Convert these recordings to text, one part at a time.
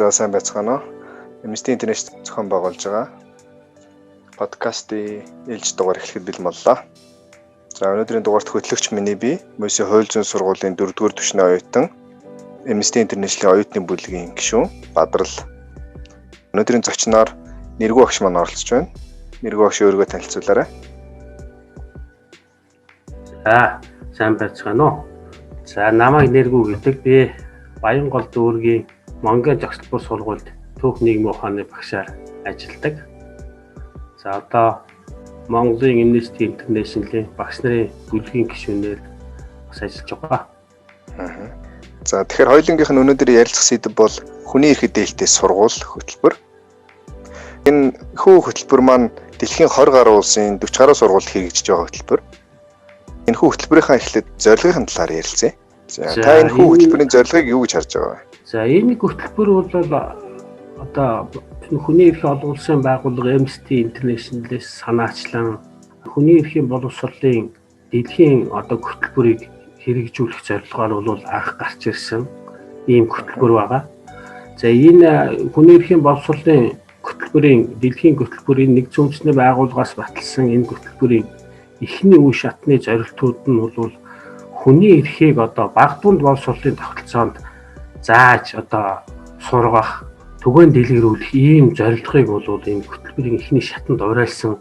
За сайн байцгаана уу? Amnesty International зохион байгуулж байгаа подкастын ээлж дугаар эхлэхэд бэлмоллоо. За өнөөдрийн дугаарт хөтлөгч миний би Мөсийн хууль зүйн сургуулийн 4-р түвшний оюутан Amnesty International-ийн оюутны бүлгийн гишүүн Бадрал. Өнөөдрийн зочноор Нэргүү багш маань оролцож байна. Нэргүү багш өөрийгөө танилцуулаарай. За сайн байцгаана уу? За намайг Нэргүү гэдэг. Би Баянгол дүүргийн Монголын зохицлбор сургуульд түүх нийгмийн ухааны багшаар ажилладаг. За одоо Монголын Amnesty International-ийн багш нарын бүлгийн гишүүнээр бас ажиллаж байгаа. За тэгэхээр хоёулынгийнх нь өнөөдөр ярилцах сэдэв бол хүний эрх дээлтэй сургууль хөтөлбөр. Энэ хөтөлбөр маань дэлхийн 20 гаруй улсын 40 гаруй сургуульд хэрэгжиж байгаа хөтөлбөр. Энэ хөтөлбөрийнхаа эхлээд зорилгын талаар ярилцъя. За та энэ хөтөлбөрийн зорилгыг юу гэж харж байгаа вэ? За энэ хөтөлбөр бол одоо хүний эрхийн олон улсын байгууллага Amnesty International-ээс санаачлан хүний эрхийн боловсролын дэлхийн одоо хөтөлбөрийг хэрэгжүүлэх зорилгоор бол анх гарч ирсэн ийм хөтөлбөр байгаа. За энэ хүний эрхийн боловсролын хөтөлбөрийн дэлхийн хөтөлбөрийн нэг зүүнчний байгууллагаас баталсан энэ хөтөлбөрийн эхний үе шатны зорилтууд нь бол хүний эрхийг одоо бага дунд боловсролын тогтолцоонд зааж одоо сургах, түгээн дэлгэрүүлэх ийм зорилгыг бол энэ хөтөлбөрийн эхний шатанд уриалсан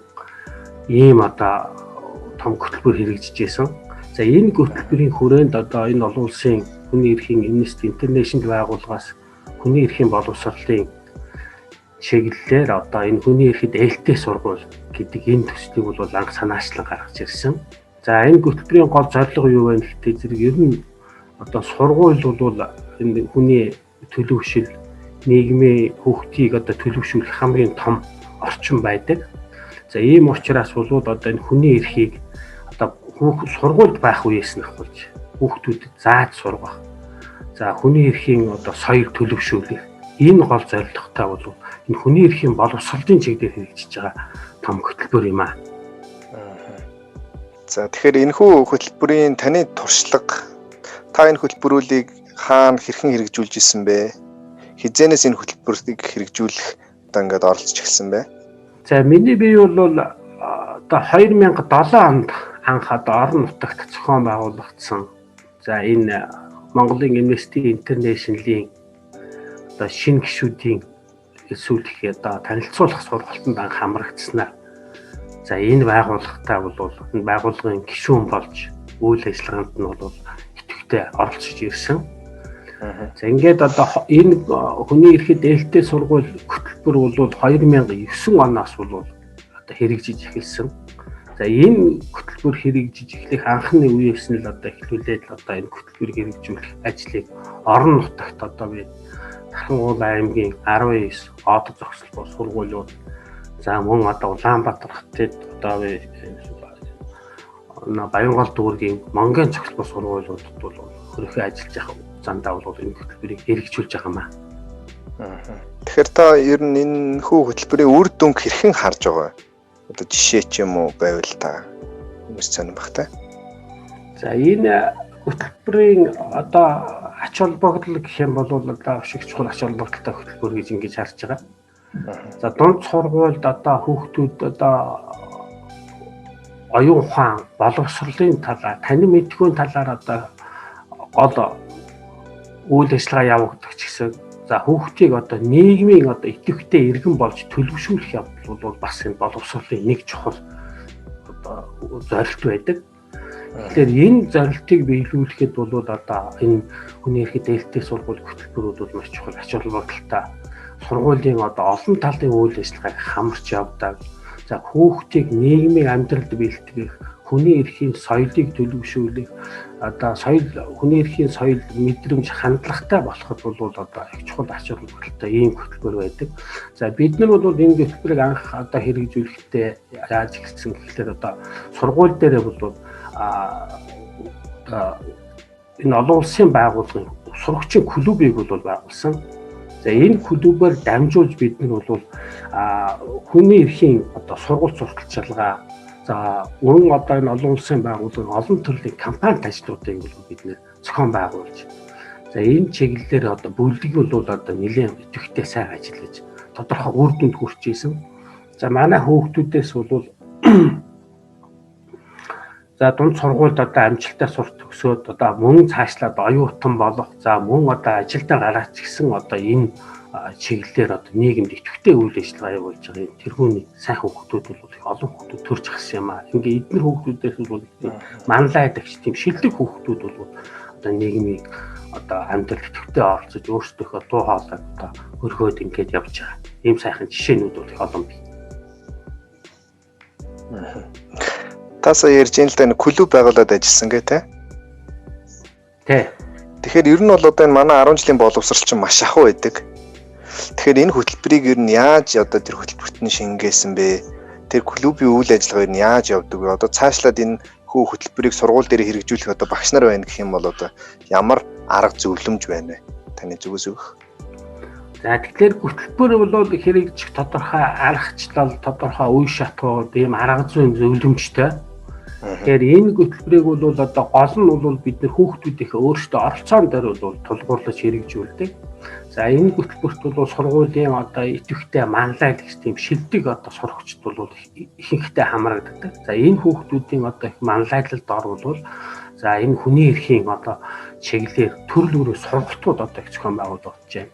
ийм одоо том хөтөлбөр хэрэгжиж байсан. За энэ хөтөлбөрийн хүрээнд одоо энэ олон улсын хүний эрхийн Amnesty International байгууллагаас хүний эрхийн боловсролын чиглэлээр одоо энэ хүний эрхэд ээлтэй сургууль гэдэг энэ төслийг бол анх санаачлан гаргаж ирсэн. За энэ хөтөлбөрийн гол зорилго юу вэ гэхдээ зэрэг ер нь одоо сургууль бол энэ хүний төлөвшил, нийгмийн хөгжийг одоо төлөвшүүлэх хамгийн том орчин байдаг. За ийм учраас бол одоо энэ хүний эрхийг одоо сургуульд байх үеэс нь ахуулж хүүхдүүдэд зааж сургах. За хүний эрхийн одоо соёл төлөвшүүлэх энэ гол зорилготой бол энэ хүний эрхийн боловсролын чиглэлээр хэрэгжиж байгаа том хөтөлбөр юм аа. За тэгэхээр энэхүү хөтөлбөрийн таны туршлага, та энэ хөтөлбөрүүдийг хаана хэрхэн хэрэгжүүлж исэн бэ? Хизээнээс энэ хөтөлбөрийг хэрэгжүүлэх одоо ингээд оролцож эхэлсэн бэ? За миний бие бол одоо 2007 онд анх одоо орон нутагт зохион байгуулагдсан. За энэ Монголын Amnesty International-ийн одоо шинэ гишүүдийн эсвэл одоо танилцуулах сургалтанд анх хамрагдсанаар за энэ байгууллагатай бол энэ байгууллагын гишүүн болж үйл ажиллагаанд нь бол идэвхтэй оролцож ирсэн. За ингээд одоо энэ хүний эрхэд ээлтэй сургууль хөтөлбөр бол 2009 оноос бол одоо хэрэгжиж эхэлсэн. За энэ хөтөлбөр хэрэгжиж эхлэх анхны үеэс нь л одоо эхлүүлээд л одоо энэ хөтөлбөрийг хэрэгжүүлэх ажлыг орон нутагт одоо би Тархангуул аймгийн 19 одод зохицлбор сургуулиуд за мөн одоо Улаанбаатар хотод одоо Баянгол дүүргийн Монголын зохицлбор сургуулиудад бол хөрөхөө ажиллаж байгаа зандаа бол энэ хөтөлбөрийг хэрэгжүүлж байгаа юм аа. Тэгэхээр та ер нь энэ хөтөлбөрийн үр дүнг хэрхэн харж байгаа вэ? Одоо жишээ ч юм уу байвал та хүмүүс сонирх багтай. За энэ хөтөлбөрийн одоо ач холбогдол гэх юм бол одоо шиг чухал ач холбогдолтой хөтөлбөр гэж ингэж харж байгаа. За дунд сургуульд одоо хүүхдүүд одоо оюун ухаан, боловсролын талаар, танин мэдхүйн талаар одоо гол үйл ажиллагаа явуулдаг ч гэсэн за хүүхдийг одоо нийгмийн одоо идэвхтэй иргэн болж төлөвшүүлэх явдал бол бас энэ боловсролын нэг чухал одоо зорилт байдаг. Тэгэхээр энэ зорилтыг биелүүлэхэд бол одоо энэ хүний эрхэд ээлтэй сургууль хөтөлбөрүүд бол маш чухал ач холбогдолтой. Сургуулийн одоо олон талын үйл ажиллагааг хамарч явдаг. За хүүхдийг нийгмийн амьдралд бэлтгэх, хүний эрхийн соёлыг төлөвшүүлэх, одоо хүний эрхийн соёл мэдрэмж хандлагатай болоход бол одоо их чухал ач холбогдолтой ийм хөтөлбөр байдаг. За бид нар бол энэ хөтөлбөрийг анх одоо хэрэгжүүлэхдээ яаж эхэлсэн гэхлээр одоо сургууль дээрээ бол энэ олон улсын байгууллагын сурагчийн клубыг бол байгуулсан. За энэ клубээр дамжуулж бид нар бол хүний эрхийн одоо сургууль сурталчилгаа за мөн одоо энэ олон улсын байгууллагын олон төрлийн кампанит ажлуудыг бол бид нэр зохион байгуулж За энэ чиглэлээр одоо бүлэг бол одоо нэлээд идэвхтэй сайн ажиллаж тодорхой үр дүнд хүрч исэн. За манай хүүхдүүдээс бол за дунд сургуульд одоо амжилттай сурч төгсөөд одоо мөн цаашлаад оюутан болох, за мөн одоо ажилдаа гараач гэсэн одоо энэ чиглэлээр одоо нийгэмд идэвхтэй үйл ажиллагаа явуулж байгаа юм. Тэрхүүний сайн хүүхдүүд бол их олон хүүхдүүд төрж гарсан юм аа. Ингээ эдгээр хүүхдүүдээс бол манлайдагч тийм шилдэг хүүхдүүд бол одоо нийгмийн одоо амьдрал идэвхтэй оролцож өөрсдийнхөө дуу хоолойг одоо өргөөд ингээд явж байгаа. Ийм сайхан жишээнүүд бол их олон бий. Тасаа ярьж ин л да клуб байгуулад ажилласан гэ тэ. Тэгэхээр ер нь бол одоо энэ манай 10 жилийн боловсрал чинь маш ахуй байдаг. Тэгэхээр энэ хөтөлбөрийг ер нь яаж одоо тэр хөтөлбөрт нь шингээсэн бэ? Тэр клубийн үйл ажиллагаа ер нь яаж явдаг вэ? Одоо цаашлаад энэ хөтөлбөрийг сургууль дээр хэрэгжүүлэх одоо багш нар байна гэх юм бол одоо ямар арга зөвлөмж байна вэ? Таны зүгээс өгөх. За тэгэхээр хөтөлбөр бол хэрэгжих тодорхой аргачлал, тодорхой үе шатууд, ийм арга зүйн зөвлөмжтэй. Тэгэхээр энэ хөтөлбөрийг бол одоо гол нь бол бид нар хүүхдүүдийнхээ өөрсдөө оролцоон дээр бол тулгуурлаж хэрэгжүүлдэг. За энэ хөтөлбөрт бол сургуулийн одоо идэвхтэй манлайлагч тийм шилдэг одоо сурагчд бол ихэнхдээ хамрагддаг. За энэ хүүхдүүдийн одоо их манлайлалд орвол за энэ хүний эрхийн одоо чиглэлээр төрөл бүрийн сургалтууд одоо их зохион байгуулагдаж байна.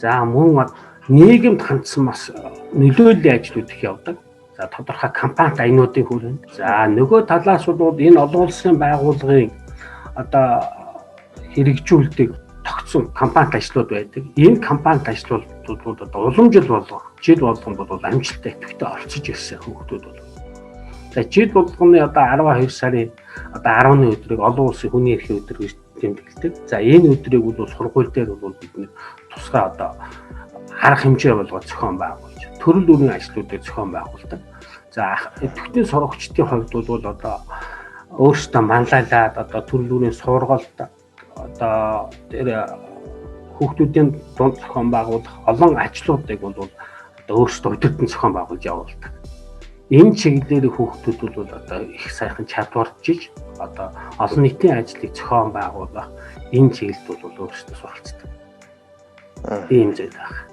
За мөн нийгэмд хандсан бас нөлөөллийн ажлууд их явдаг. За тодорхой компанид аянуудын хүрээнд. За нөгөө талаас бол энэ олон улсын байгууллагын одоо хэрэгжүүлдэг тогтсон компанид ажлууд байдаг. Энэ компанид ажлуудад одоо улам жил болгон бол амжилттай идэвхтэй орцож ирсэн хүүхдүүд бол. За жил болгоны одоо 12 сарын одоо 10-ны өдрийг олон улсын хүний эрхийн өдөр гэж тэмдэглэдэг. За энэ өдрийг бол сургууль дээр бол бид нэр тусгай одоо арга хэмжээ болгоод зохион байгуулж, төрөл бүрийн ажлуудыг зохион байгуулдаг. За идэвхтэй сурагчдын хувьд бол одоо өөрсдөө манлайлаад одоо төрөл бүрийн сургалт одоо тэр хүүхдүүдийн дунд зохион байгуулах олон ажлуудыг бол одоо өөрсдөө өдөртөн зохион байгуулж явуулдаг. Энэ чиглэлээр хүүхдүүд бол одоо их сайхан чадварчиж одоо олон нийтийн ажлыг зохион байгуулах энэ чиглэлд бол өөрсдөө суралцдаг. Ийм зүйл байна.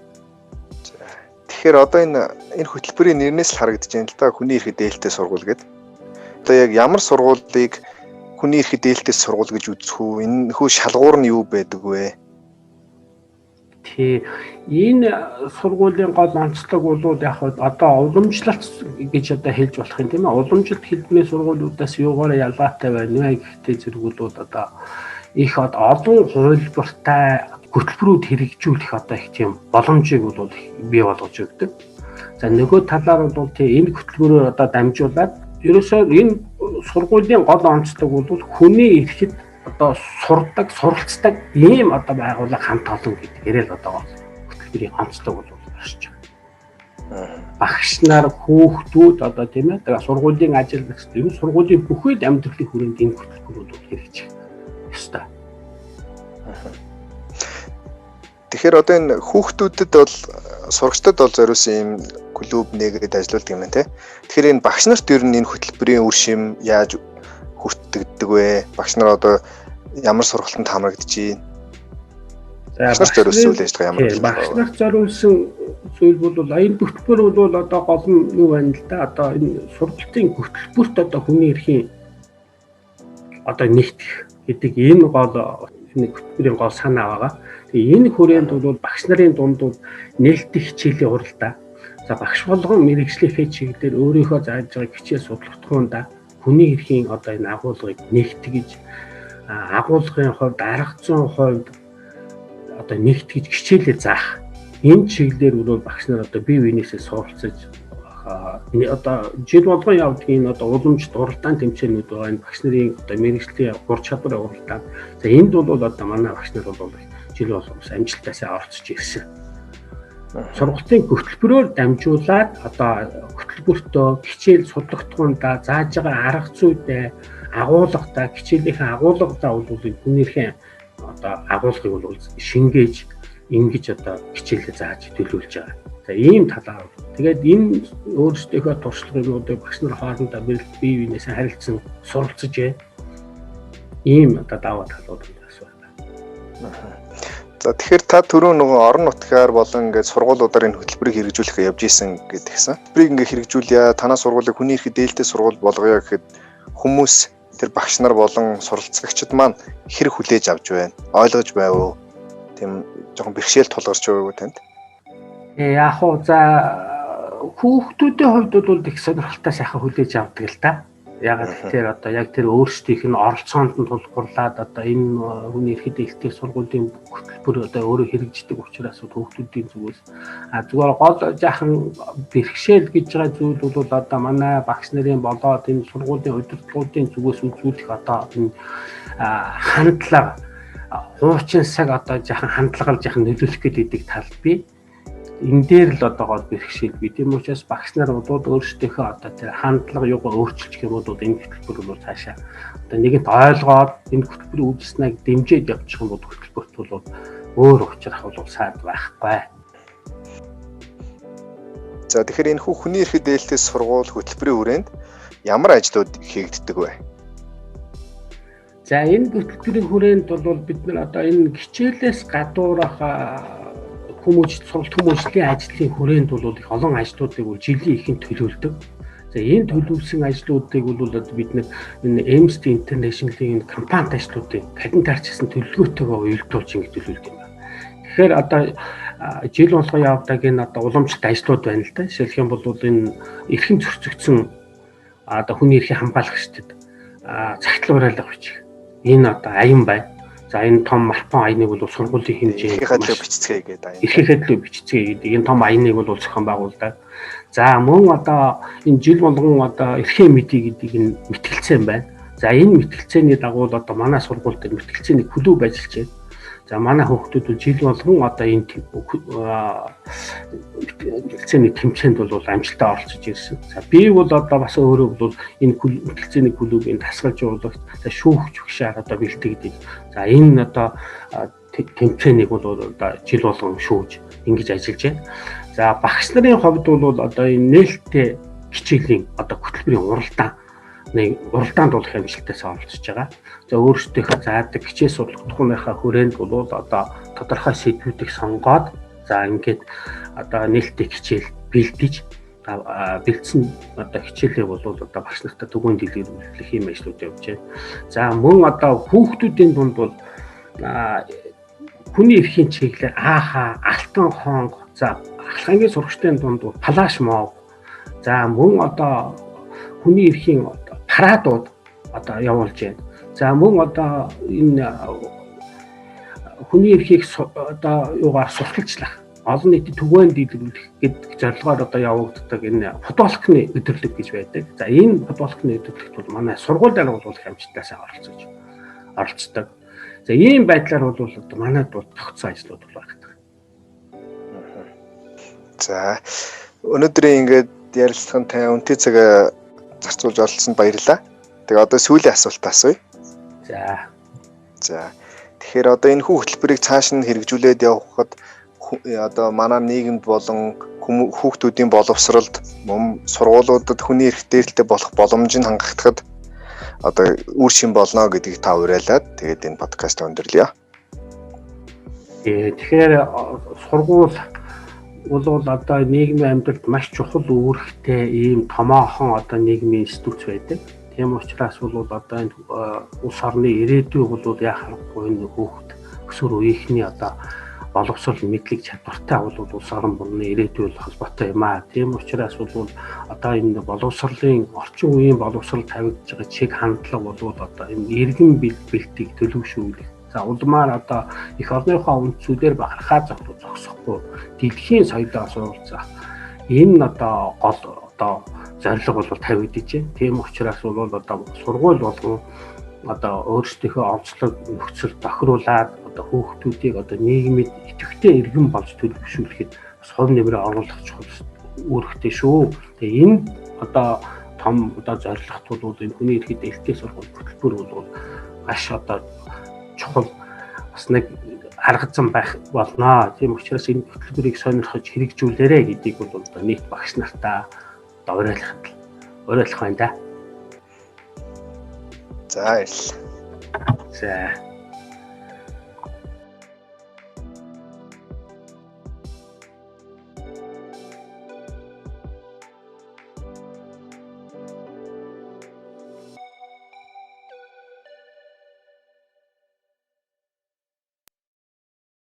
Тэгэхээр одоо энэ хөтөлбөрийн нэрнээс л харагдаж байна л да, хүний эрх дээлтэй сургууль гэдэг. Одоо яг ямар сургуулийг хүний эрх дээлтэй сургууль гэж үзэх үү? Энэ хөө шалгуур нь юу байдаг вэ? Энэ сургуулийн гол онцлог бол яг одоо уламжлалт гэж одоо хэлж болох юм тийм ээ. Уламжлалт хэлбэрийн сургуулиудаас юугаар ялгаатай байна вэ гэхдээ зэргүүлүүд одоо их олон хувилбартай хөтөлбөрүүд хэрэгжүүлэх одоо их тийм боломжийг бол бий болгож өгдөг. За нөгөө талаар бол энэ хөтөлбөрөөр одоо дамжуулаад ерөөсөө энэ сургуулийн гол онцлог бол хүний эрхэд одоо сурдаг, суралцдаг ийм одоо байгууллага хамт олон гэдгээр л одоо хөтөлбөрийн онцлог бол оршиж байгаа. Багш нар, хүүхдүүд одоо тийм ээ тэгээ сургуулийн ажиллагч ер нь сургуулийн бүхэл амьдралын хүрээнд энэ хөтөлбөрүүд бол хэрэгжих ёстой. Тэгэхээр одоо энэ хүүхдүүдэд бол сурагчдад бол зориулсан юм клуб нэгэд ажилладаг юм байна те. Тэгэхээр энэ багш нарт ер нь энэ хөтөлбөрийн үр шим яаж хүртэгдэг вэ? Багш нар одоо ямар сургалтанд хамрагдаж байна? Багш нарт зориулсан үйл ажиллагаа ямар вэ? Багш нарт зориулсан зүйл бол энэ хөтөлбөр бол одоо гол нь юу байна л да? Одоо энэ сургалтын хөтөлбөрт одоо хүний эрхийн одоо нэгтгэх гэдэг энэ гол хөтөлбөрийн гол санаа байгаа. Тэгээ энэ хүрээнд бол багш нарын дунд нээлттэй хичээлийн уралдаа. За багш болгон мэрэгжлийнхээ чиглэлээр өөрийнхөө зааж байгаа хичээл судалгатгуундаа хүний эрхийн одоо энэ агуулгыг нэгтгэж агуулгын хувьд арга зүйн хувьд одоо нэгтгэж хичээлээ заах. Энэ чиглэлээр бол багш нар одоо бие биенээсээ суралцаж одоо жил болгон явдаг энэ одоо уламж дуралдаан тэмцээнүүд байгаа энэ багш нарын одоо мэрэгжлийн ур чадварын уралдаан. За энд бол одоо манай багш нар бол жил болгон амжилтаасаа орцож ирсэн. Сургалтын хөтөлбөрөөр дамжуулаад одоо хөтөлбөртөө хичээл судалгатгуундаа зааж байгаа арга зүйдээ агуулгатай хичээлийнхээ агуулгадаа бол хүний эрхийн одоо агуулгыг бол шингээж ингэж одоо хичээлээ зааж төлөвлөж байгаа. За ийм талаар. Тэгээд энэ өөрсдийнхөө туршлагуудыг багш нар хоорондоо бие биенээсээ харилцан суралцж байна. Ийм одоо даваа талууд бас байна. За тэгэхээр та түрүү нөгөө орон нутгаар болон ингээд сургуулиудаар энэ хөтөлбөрийг хэрэгжүүлэх явж исэн гэдгийгсэн. Хөтөлбөрийг ингээд хэрэгжүүлъя, танаа сургуулийг хүний эрхийг дээлтэй сургууль болгоё гэхэд хүмүүс тэр багш нар болон суралцагчид маань хэрэг хүлээж авч байна. Ойлгож байв уу? Тийм жоохон бэрхшээл тулгарч байв уу танд? Яг уу за хүүхдүүдийн хувьд бол их сонирхолтой сайхан хүлээж авдаг л та. Яг тэр одоо яг тэр өөрсдийнх нь оролцоонд нь тулгуурлаад одоо энэ хүний эрхийг дээлтэй сургуулийн хөтөлбөр одоо өөрөө хэрэгждэг учраас хүүхдүүдийн зүгээс зүгээр гол жаахан бэрхшээл гэж байгаа зүйл бол одоо манай багш нарын болоод энэ сургуулийн удирдлагуудын зүгээс үзүүлэх одоо энэ хандлага хуучин цаг одоо жаахан хандлагаар жаахан нөлөөлөх гэдэг тал бий. Энэ дээр л одоо гол бэрхшээл бий. Тийм учраас багш нар өөрсдийнхөө одоо тэр хандлага юугаар өөрчилчих юм бол энэ хөтөлбөр бол цаашаа одоо нэгэнт ойлгоод энэ хөтөлбөрийг үйлснэг дэмжиж явчих юм бол хөтөлбөрт бол өөр учрах бол сайд байхгүй. За тэгэхээр энэ хүний эрхийг дээлтэй сургууль хөтөлбөрийн хүрээнд ямар ажлууд хийгддэг вэ? За энэ хөтөлбөрийн хүрээнд бол бид нар одоо энэ хичээлээс гадуурах сургалт хүмүүжлийн ажлын хүрээнд бол их олон ажлуудыг жилийн ихэнд төлөвлөдөг. За энэ төлөвлөсөн ажлуудыг бол бид нэг энэ Amnesty International-ийн компанид ажлуудыг календарчсан төлөвлөгөөтэйгээ уялдуулж ингэ төлөвлөдөг юм байна. Тэгэхээр одоо жил болгоо явдаг энэ одоо уламжлалт ажлууд байна л да. Жишээлх юм бол энэ эрхэм зөрчигдсөн одоо хүний эрхийн хамгаалагчдад цагтлан уриалга бичих. Энэ одоо аян байна. За энэ том Малпон аяныг бол сургуулийн хэмжээ эрхийн хадлын бичцгээ гэдэг аян. Эрхийн хадлын бичцгээ гэдэг энэ том аяныг бол зохион байгуулдаг. За мөн одоо энэ жил болгон одоо эрхийн мэдээ гэдэг энэ мэтгэлцээ байна. За энэ мэтгэлцээний дагуу одоо манай сургууль дээр мэтгэлцээний клуб ажиллаж байна. За манай хүүхдүүд бол жил болгон одоо энэ мэтгэлцээний тэмцээнд бол амжилттай оролцож ирсэн. За би бол одоо бас өөрөө бол энэ мэтгэлцээний клубын дасгалжуулагч шүүгч багшаар одоо бэлтгэдэг. За энэ одоо тэмцээнийг бол одоо жил болгон шүүж ингэж ажиллаж байна. За багш нарын хувьд бол одоо энэ нээлттэй хичээлийн одоо хөтөлбөрийн уралдаанд болох амжилтаас оролцож байгаа. За өөрсдийнхөө заадаг хичээл сургалтынхаа хүрээнд бол одоо тодорхой сэдвүүдийг сонгоод за ингээд одоо нээлттэй хичээл бэлдэж бэлдсэн одоо хичээлээ бол одоо багш нартай түгээн дэлгэрүүлэх юм ажлууд явж байна. За мөн одоо хүүхдүүдийн дунд бол хүний эрхийн чиглэлээр ааха, алтан хонг, за ахлахангийн сурагчдын дунд бол палаш мов. За мөн одоо хүний эрхийн парадууд одоо явуулж байна. За мөн одоо энэ хүний эрхийг одоо юугаар сурталчлах, олон нийтийн түгээн дэлгэрүүлэх гэдэг зорилгоор одоо явагддаг энэ футболкны өдөрлөг гэж байдаг. За энэ футболкны өдөрлөгт бол манай сургууль дээр бол амжилттай оролцдог. За ийм байдлаар бол одоо манайд бол тогтсон ажлууд бол багтдаг. За өнөөдрийн ингээд ярилцлагын тань үнэтэй цагаа зарцуулж оролцсонд баярлалаа. Тэгээ одоо сүүлийн асуулт асууя. За. Тэгэхээр одоо энэ хөтөлбөрийг цааш нь хэрэгжүүлээд явахад одоо манай нийгэмд болон хүүхдүүдийн боловсролд мөн сургуулиудад хүний эрх дээрэлтэй болох боломжийг хангахад одоо үр шим болно гэдгийг та уриалаад тэгээд энэ подкаст өндөрлөё. Тэгэхээр сургууль бол одоо нийгмийн амьдралд маш чухал үүрэгтэй ийм томоохон одоо нийгмийн институт байдаг. Тийм учраас бол одоо энэ улс орны ирээдүй бол яхахгүй энэ хүүхд өсвөр үеийнхний одоо боловсрол мэдлэг чадвартай бол улс орон бүрний ирээдүй бол холбоотой юм аа. Тийм учраас бол одоо энэ боловсролын орчин үеийн боловсрол тавигдж байгаа чиг хандлага бол одоо энэ иргэн бэлтгийг төлөвшүүлэх. За улмаар одоо их орныхоо үндсүүдээр бахархаа зогсохгүй дэлхийн соёлоо суралцах. Энэ одоо гол одоо зорилго бол тавигдаж байна. Тийм учраас бол одоо сургууль болгон одоо өөрсдийнхөө онцлог нөхцөл тохируулаад одоо хүүхдүүдийг одоо нийгмид идэвхтэй иргэн болж төлөвшүүлэхэд бас хувь нэмрээ оруулах чухал үүрэгтэй шүү. Тэгээ энэ одоо том одоо зорилгот бол энэ хүний эрхийг дээлтэй сургууль хөтөлбөр бол маш одоо чухал бас нэг арга зам байх болно. Тийм учраас энэ хөтөлбөрийг сонирхож хэрэгжүүлээрэй гэдгийг бол одоо нийт багш нартаа уриалах байна да. За баярлалаа. За